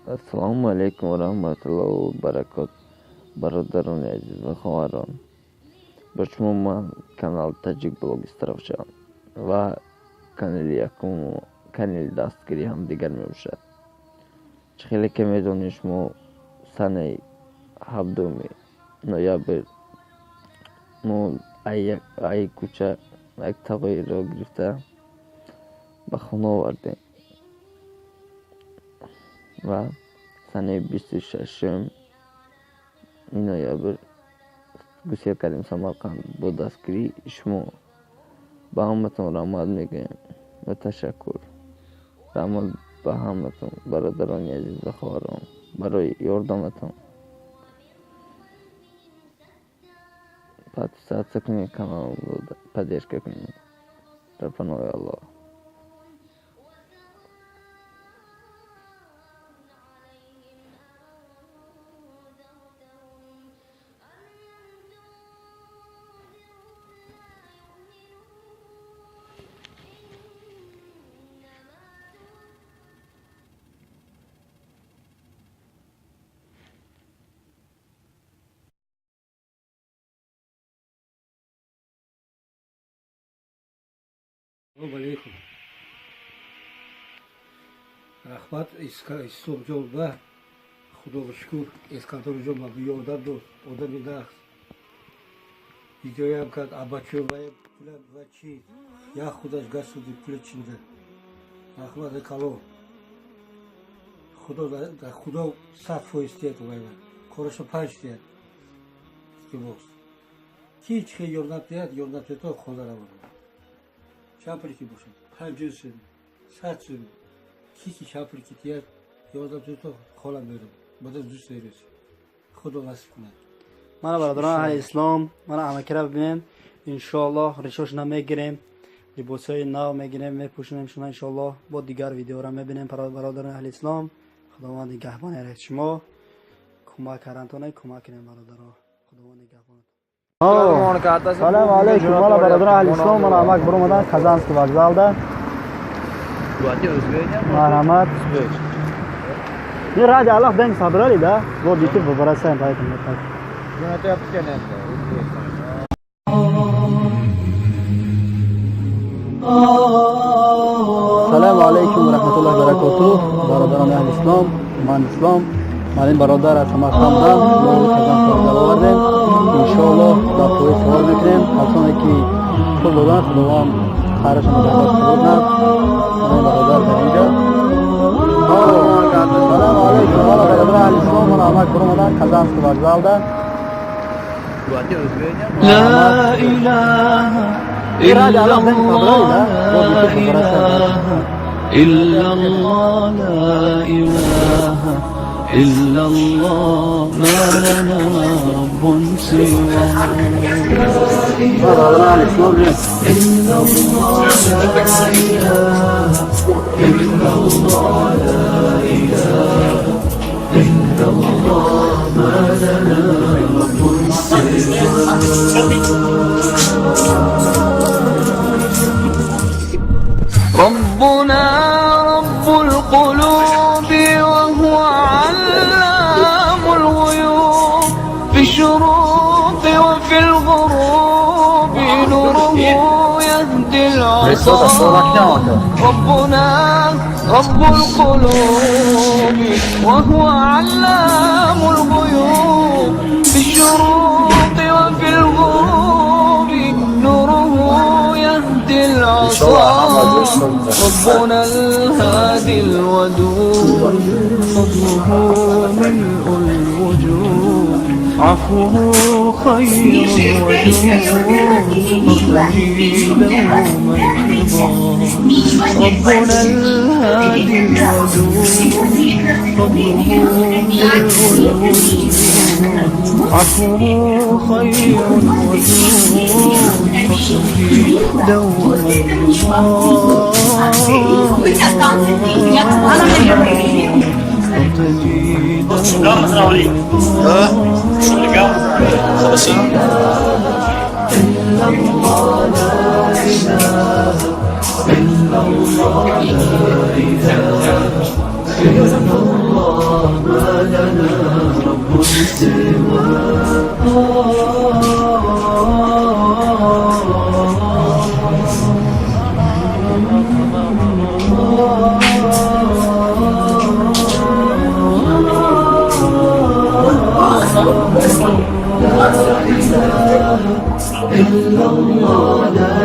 Assalomu alaykum va rahmatullohi va barakatuh. Birodarlar aziz va xonadon. Почему канал Tajik Blog istirahatchan va kanal dastgiri ham digar mevjud. Chexeleke medonishmo sanay habdumi noyabr no ay kucha ak tag'yiro girifta ba xuno vardi va sanay 26 noyabr Gusel Karim Samarkand bu dastgiri ishmo ba hammatun rahmat megim va tashakkur. Rahmat ba hammatun birodarlar aziz va xonadon برای یاردمتون подписаться کنید کانال رو поддержка کنید در پناه الله. السلام علیکم. رحمت صبح جان به خدا و شکر اسکندر جان ما بیادر دو آدمی نخست اینجا هم کرد ابچه و پول و چی یا خودش گشت و پول چینده رحمت کلو خدا 100% و کارش 5 دید که باز کی چه یارنت دید تو خدا را برد شاپرکی باشد 50 سن 100 سن کی شاپرکی دید یادم تو خالم میرم بعد دوست دارید خدا نصیب کنه. من برادران اهل اسلام من امکرا ببینیم ان شاء الله ریشوش نمیگیریم لباسای نو میگیریم میپوشونیم شما ان شاء الله با دیگر ویدیو را میبینیم. برادران اهل اسلام خداوند نگهبان راه شما کمک کردن کمک کنیم برادران خداوند نگهبان. سلام علیکم مالا برادران اهل اسلام من امک برآمدن Kazansk vokzalda. Marhamat. Ne radyo Allah ben sabrali da. Bu bitir bu burası en payı. Selamun aleyküm ve rahmetullahi ve berekatuhu. Baradaran ehl İslam, iman İslam. Malin baradar از سمرقندم لو Kazansk vokzalda vardım. İnşallah da to'y svar میکنیم. کسانی که پول دادن خداوند خیرشون رو برداشت کنه. من برادر در اینجا. سلام علیکم والا برادر اهل اسلام من امک برآمدن Kazansk vokzalda. لا إله إلا الله لا إله إلا الله ما لنا رب سواه إلا الله لا إله إلا الله لا إله إلا الله ما لنا رب ربنا رب القلوب وهو علام الغيوب في الشروق وفي الغروب نوره يهدي العصا. ربنا رب القلوب وهو علام الغيوب في الشروق وفي الغروب نوره يهدي العصا. ربنا الهادي الودود فضله ملء الوجود عفوه خير وجود دوما ربنا الهادي الودود فضله ملء الوجود عفوه خير وجود دوما إلا الله لا إله إلا الله إلا الله.